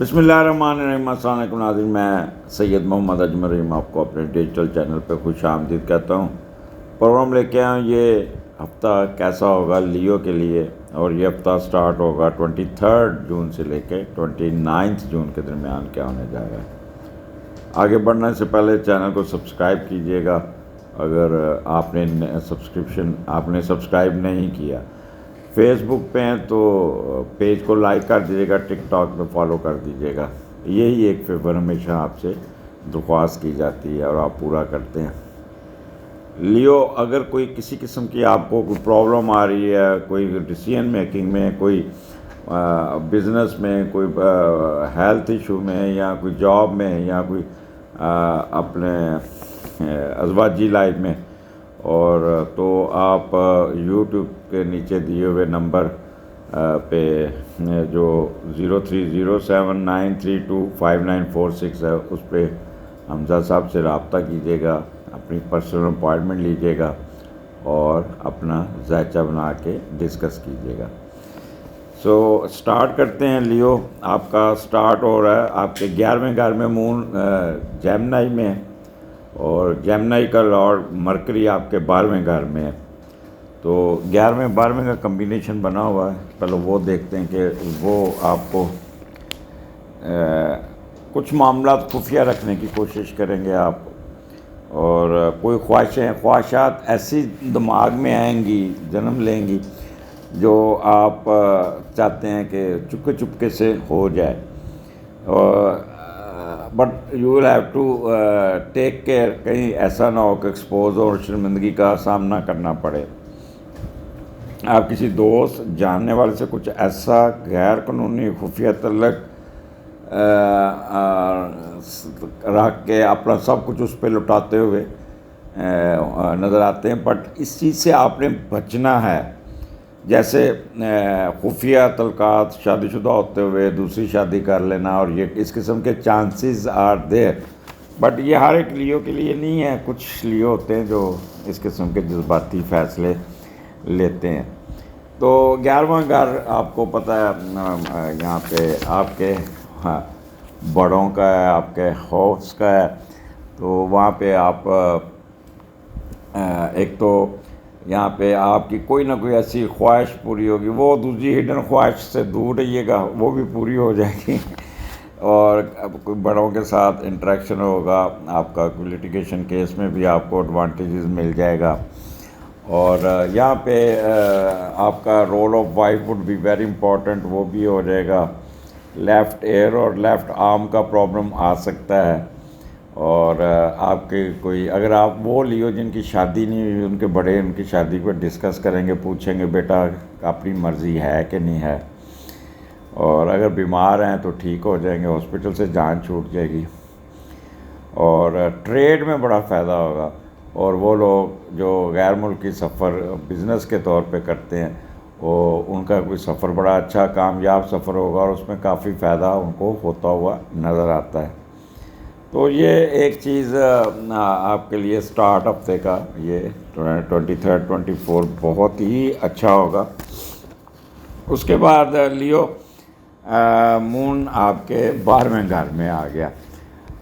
بسم اللہ الرحمن الرحیم۔ السلام علیکم ناظرین، میں سید محمد اجمل رحیم آپ کو اپنے ڈیجیٹل چینل پہ خوش آمدید کہتا ہوں۔ پروگرام لے کے آئیں یہ ہفتہ کیسا ہوگا لیو کے لیے، اور یہ ہفتہ سٹارٹ ہوگا 23 جون سے لے کے 29 جون کے درمیان کیا ہونے جا رہا ہے۔ آگے بڑھنے سے پہلے چینل کو سبسکرائب کیجئے گا اگر آپ نے سبسکرائب نہیں کیا۔ فیس بک پہ ہیں تو پیج کو لائک کر دیجیے گا، ٹک ٹاک پہ فالو کر دیجیے گا۔ یہی ایک فیور ہمیشہ آپ سے درخواست کی جاتی ہے اور آپ پورا کرتے ہیں۔ لیو، اگر کوئی کسی قسم کی آپ کو کوئی پرابلم آ رہی ہے، کوئی ڈیسیژن میکنگ میں، کوئی بزنس میں، کوئی ہیلتھ ایشو میں، یا کوئی جاب میں، یا کوئی اپنے ازواجی لائف میں، اور تو آپ یوٹیوب کے نیچے دیے ہوئے نمبر پہ جو 0307932596 ہے، اس پہ حمزہ صاحب سے رابطہ کیجیے گا، اپنی پرسنل اپائنٹمنٹ لیجیے گا اور اپنا ذائچہ بنا کے ڈسکس کیجیے گا۔ سٹارٹ کرتے ہیں۔ لیو، آپ کا سٹارٹ ہو رہا ہے آپ کے 11ویں گھر میں، مون جیمنائی میں، اور جیمنائی کا لارڈ مرکری آپ کے 12ویں گھر میں ہے۔ تو 11ویں 12ویں کا کمبینیشن بنا ہوا ہے، پہلے وہ دیکھتے ہیں کہ وہ آپ کو کچھ معاملات خفیہ رکھنے کی کوشش کریں گے آپ، اور کوئی خواہشات ایسی دماغ میں آئیں گی، جنم لیں گی، جو آپ چاہتے ہیں کہ چپکے سے ہو جائے، but you will have to take care, کہیں ایسا نہ ہو کہ ایکسپوز اور شرمندگی کا سامنا کرنا پڑے۔ آپ کسی دوست جاننے والے سے کچھ ایسا غیر قانونی خفیہ تعلق رکھ کے اپنا سب کچھ اس پہ لٹاتے ہوئے نظر آتے ہیں، بٹ اس چیز سے آپ نے بچنا ہے۔ جیسے خفیہ تعلقات، شادی شدہ ہوتے ہوئے دوسری شادی کر لینا، اور یہ اس قسم کے چانسز آر دیر، بٹ یہ ہر ایک لیو کے لیے نہیں ہے۔ کچھ لیو ہوتے ہیں جو اس قسم کے جذباتی فیصلے لیتے ہیں۔ تو 11واں گھر آپ کو پتہ ہے یہاں پہ آپ کے بڑوں کا ہے، آپ کے ہوسٹ کا ہے، تو وہاں پہ آپ ایک تو یہاں پہ آپ کی کوئی نہ کوئی ایسی خواہش پوری ہوگی، وہ دوسری ہڈن خواہش سے دور رہیے گا، وہ بھی پوری ہو جائے گی، اور کوئی بڑوں کے ساتھ انٹریکشن ہوگا آپ کا، کوئی لیٹیگیشن کیس میں بھی آپ کو ایڈوانٹیجز مل جائے گا، اور یہاں پہ آپ کا role of wife would be very important, وہ بھی ہو جائے گا۔ لیفٹ ایئر اور لیفٹ آرم کا پرابلم آ سکتا ہے، اور آپ کے کوئی، اگر آپ وہ لیو جن کی شادی نہیں ہوئی، ان کے بڑے ان کی شادی پہ ڈسکس کریں گے، پوچھیں گے بیٹا اپنی مرضی ہے کہ نہیں ہے، اور اگر بیمار ہیں تو ٹھیک ہو جائیں گے، ہاسپٹل سے جان چھوٹ جائے گی، اور ٹریڈ میں بڑا فائدہ ہوگا، اور وہ لوگ جو غیر ملکی سفر بزنس کے طور پہ کرتے ہیں، وہ ان کا کوئی سفر بڑا اچھا کامیاب سفر ہوگا، اور اس میں کافی فائدہ ان کو ہوتا ہوا نظر آتا ہے۔ تو یہ ایک چیز آپ کے لیے سٹارٹ ہفتے کا، یہ 23 24 بہت ہی اچھا ہوگا۔ اس کے بعد لیو، مون آپ کے 12ویں گھر میں آ گیا۔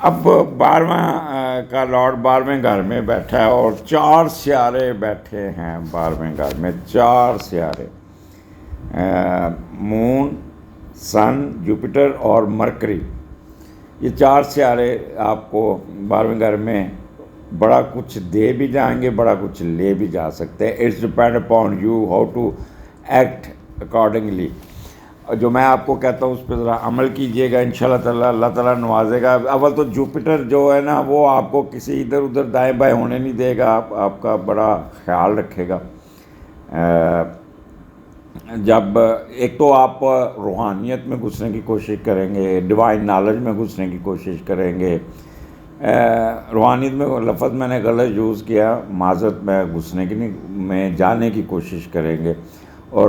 اب 12واں کا لارڈ 12ویں گھر میں بیٹھا ہے، اور 4 سیارے بیٹھے ہیں 12ویں گھر میں، 4 سیارے، مون، سن، جوپیٹر اور مرکری۔ یہ 4 سیارے آپ کو 12ویں گھر میں بڑا کچھ دے بھی جائیں گے، بڑا کچھ لے بھی جا سکتے ہیں۔ It's depend upon you how to act accordingly. جو میں آپ کو کہتا ہوں اس پہ ذرا عمل کیجئے گا، انشاءاللہ تعالیٰ اللہ تعالیٰ نوازے گا۔ اول تو جوپیٹر جو ہے نا، وہ آپ کو کسی ادھر ادھر دائیں بائیں ہونے نہیں دے گا، آپ کا بڑا خیال رکھے گا۔ جب ایک تو آپ روحانیت میں گھسنے کی کوشش کریں گے، ڈیوائن نالج میں گھسنے کی کوشش کریں گے، روحانیت میں لفظ میں نے غلط یوز کیا، معذرت، میں گھسنے کی نہیں، میں جانے کی کوشش کریں گے، اور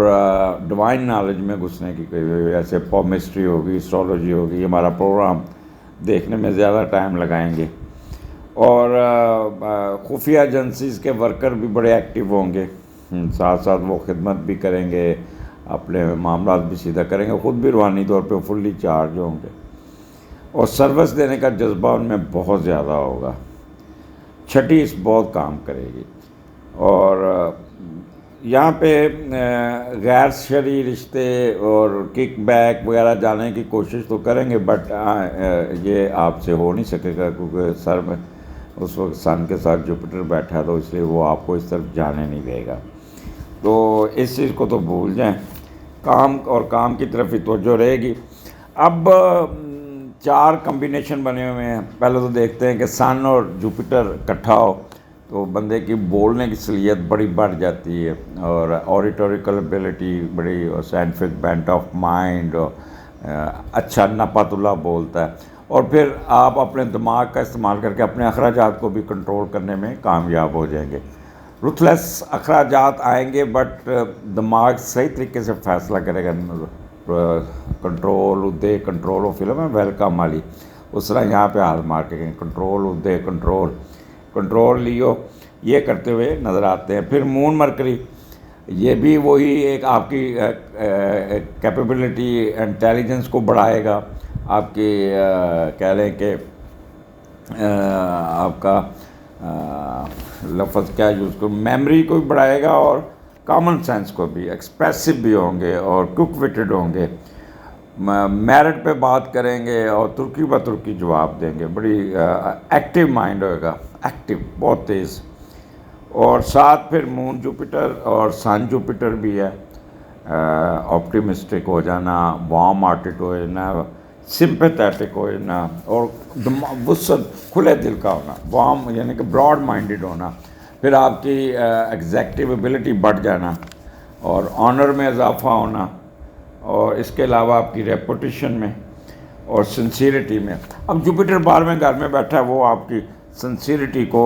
ڈیوائن نالج میں گھسنے کی، جیسے پومسٹری ہوگی، اسٹرالوجی ہوگی، ہمارا پروگرام دیکھنے میں زیادہ ٹائم لگائیں گے، اور خفیہ ایجنسیز کے ورکر بھی بڑے ایکٹیو ہوں گے، ساتھ ساتھ وہ خدمت بھی کریں گے، اپنے معاملات بھی سیدھا کریں گے، خود بھی روحانی طور پہ فلی چارج ہوں گے۔ اور سروس دینے کا جذبہ ان میں بہت زیادہ ہوگا. چھٹی اس بہت کام کرے گی. اور یہاں پہ غیر شرعی رشتے اور کک بیک وغیرہ جانے کی کوشش تو کریں گے، بٹ یہ آپ سے ہو نہیں سکے گا، کیونکہ سر میں اس وقت سن کے ساتھ جوپیٹر بیٹھا تو اس لیے وہ آپ کو اس طرف جانے نہیں دے گا. تو اس چیز کو تو بھول جائیں، کام اور کام کی طرف ہی توجہ رہے گی. اب 4 کمبینیشن بنے ہوئے ہیں. پہلے تو دیکھتے ہیں کہ سن اور جوپیٹر اکٹھا ہو تو بندے کی بولنے کی صلاحیت بڑی بڑھ جاتی ہے، اور اوریٹوریکل ایبلٹی بڑی، اور سائنٹیفک بینٹ آف مائنڈ، اچھا نپاتullah بولتا ہے. اور پھر آپ اپنے دماغ کا استعمال کر کے اپنے اخراجات کو بھی کنٹرول کرنے میں کامیاب ہو جائیں گے. رuthless اخراجات آئیں گے، بٹ دماغ صحیح طریقے سے فیصلہ کرے گا. کنٹرول ادے کنٹرول، وہ فلم ہے ویلکم والی، اس طرح یہاں پہ ہاتھ مار کے کنٹرول ادے کنٹرول لیو، یہ کرتے ہوئے نظر آتے ہیں. پھر مون مرکری، یہ بھی وہی ایک آپ کی کیپیبلٹی انٹیلیجنس کو بڑھائے گا. آپ کی کہہ لیں کہ آپ کا لفظ کیا یوز کروں، میموری کو بھی بڑھائے گا، اور کامن سینس کو بھی. ایکسپریسو بھی ہوں گے اور کوک وٹڈ ہوں گے. میرٹ پہ بات کریں گے اور ترکی بہ ترکی جواب دیں گے. بڑی ایکٹیو مائنڈ ہوئے گا، ایکٹیو، بہت تیز. اور ساتھ پھر مون جوپیٹر اور سن جوپیٹر بھی ہے. آپٹیمسٹک ہو جانا، وارم ہارٹڈ ہو جانا، سمپیتھیٹک ہو جانا، اور وسعت، کھلے دل کا ہونا، وارم یعنی کہ براڈ مائنڈڈ ہونا. پھر آپ کی ایگزیکٹو ایبلٹی بڑھ جانا، اور آنر میں اضافہ ہونا، اور اس کے علاوہ آپ کی ریپوٹیشن میں اور سنسیریٹی میں. اب جوپیٹر 12ویں گھر میں بیٹھا ہے، وہ آپ کی سنسیریٹی کو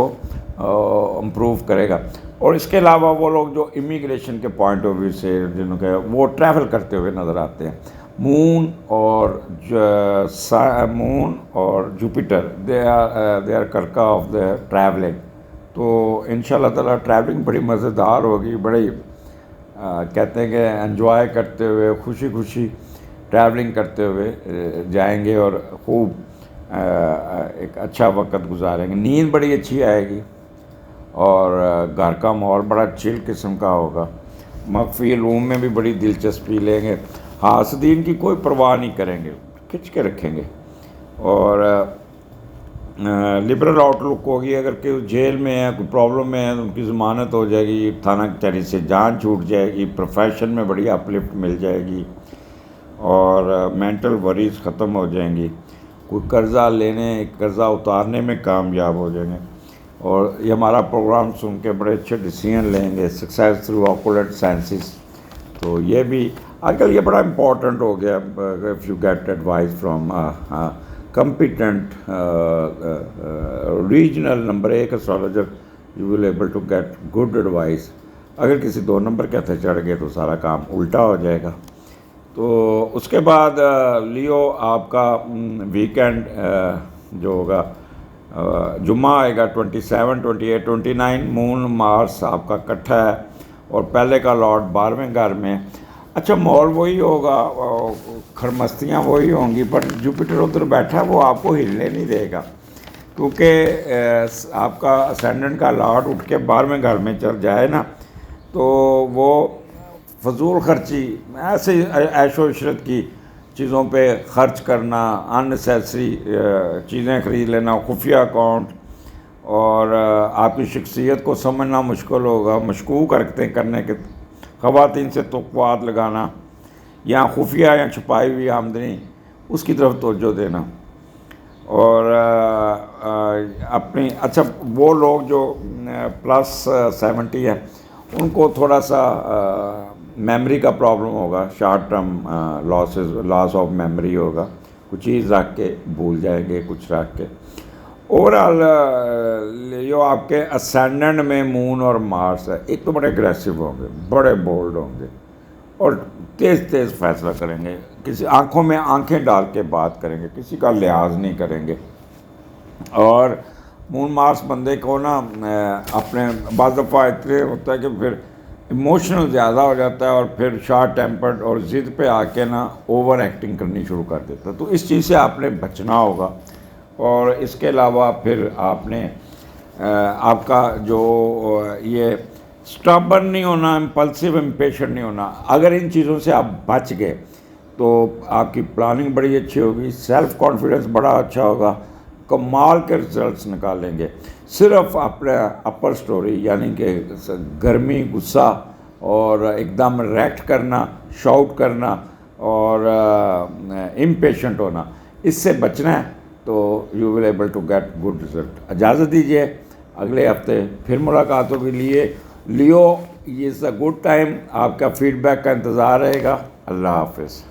امپروو کرے گا. اور اس کے علاوہ وہ لوگ جو امیگریشن کے پوائنٹ آف ویو سے جنہوں کے وہ ٹریول کرتے ہوئے نظر آتے ہیں. مون اور جوپیٹر دے آر کرکا آف دا ٹریولنگ. تو انشاءاللہ تعالیٰ ٹریولنگ بڑی مزیدار ہوگی. بڑی کہتے ہیں کہ انجوائے کرتے ہوئے، خوشی خوشی ٹریولنگ کرتے ہوئے جائیں گے، اور خوب ایک اچھا وقت گزاریں گے. نیند بڑی اچھی آئے گی، اور گھر کا ماحول بڑا چل قسم کا ہوگا. مخفی علوم میں بھی بڑی دلچسپی لیں گے. حاسدین کی کوئی پرواہ نہیں کریں گے، کھچ کے رکھیں گے. اور لبرل آؤٹ لک ہوگی. اگر کوئی جیل میں ہے، کوئی پرابلم میں ہے، تو ان کی ضمانت ہو جائے گی، تھانہ کچہری سے جان چھوٹ جائے گی، پروفیشن میں بڑی اپ لفٹ مل جائے گی، اور مینٹل وریز ختم ہو جائیں گی. کوئی قرضہ اتارنے میں کامیاب ہو جائیں گے. اور یہ ہمارا پروگرام سن کے بڑے اچھے ڈیسیژن لیں گے. سکسیز تھرو آکولٹ سائنسز، تو یہ بھی آج کل یہ بڑا امپورٹنٹ ہو گیا. If you get advise from competent regional number 1 astrologer, you will able to get good advice. اگر کسی 2 نمبر کے ہتھے چڑھ گئے تو سارا کام الٹا ہو جائے گا. تو اس کے بعد لیو آپ کا ویکینڈ جو ہوگا، جمعہ آئے گا 27، 28، 29. مون مارس آپ کا اکٹھا ہے، اور پہلے کا لارڈ 12ویں گھر میں. اچھا، ماحول وہی ہوگا، خرمستیاں وہی ہوں گی، پر جوپیٹر ادھر بیٹھا ہے، وہ آپ کو ہلنے نہیں دے گا. کیونکہ آپ کا اسینڈنٹ کا لارڈ اٹھ کے 12ویں گھر میں چل جائے نا، تو وہ فضول خرچی، ایسے عیش و عشرت کی چیزوں پہ خرچ کرنا، ان نیسیسری چیزیں خرید لینا، خفیہ اکاؤنٹ، اور آپ کی شخصیت کو سمجھنا مشکل ہوگا. مشکوک حرکتیں کرنے کے، خواتین سے توقعات لگانا، یا خفیہ یا چھپائی ہوئی آمدنی، اس کی طرف توجہ دینا. اور اپنی اچھا، وہ لوگ جو +70 ہیں، ان کو تھوڑا سا میموری کا پرابلم ہوگا. Short term loss of memory ہوگا. کچھ چیز رکھ کے بھول جائیں گے، کچھ رکھ کے. اوورآل جو آپ کے اسینڈنٹ میں مون اور مارس ہے، ایک تو بڑے اگریسو ہوں گے، بڑے بولڈ ہوں گے، اور تیز فیصلہ کریں گے. کسی آنکھوں میں آنکھیں ڈال کے بات کریں گے، کسی کا لحاظ نہیں کریں گے. اور مون مارس بندے کو نا اپنے بعض دفعہ اتنے ہوتا ہے کہ پھر ایموشنل زیادہ ہو جاتا ہے اور پھر شارٹ ٹیمپرڈ اور ضد پہ آ کے نا اوور ایکٹنگ کرنی شروع کر دیتا ہے. تو اس چیز سے آپ نے بچنا ہوگا. اور اس کے علاوہ پھر آپ نے آپ کا جو یہ اسٹبرن نہیں ہونا، امپلسو امپیشنٹ نہیں ہونا. اگر ان چیزوں سے آپ بچ گئے تو آپ کی پلاننگ بڑی اچھی ہوگی، سیلف کانفیڈنس بڑا اچھا ہوگا، کمال کے رزلٹس نکالیں گے. صرف اپنے اپر سٹوری یعنی کہ گرمی، غصہ اور ایک دم ریکٹ کرنا، شاؤٹ کرنا اور امپیشنٹ ہونا، اس سے بچنا ہے تو you will able to get good result. اجازت دیجیے، اگلے ہفتے پھر ملاقاتوں کے لیے لیو. یہ از اے گڈ ٹائم. آپ کا فیڈ بیک کا انتظار رہے گا. اللہ حافظ.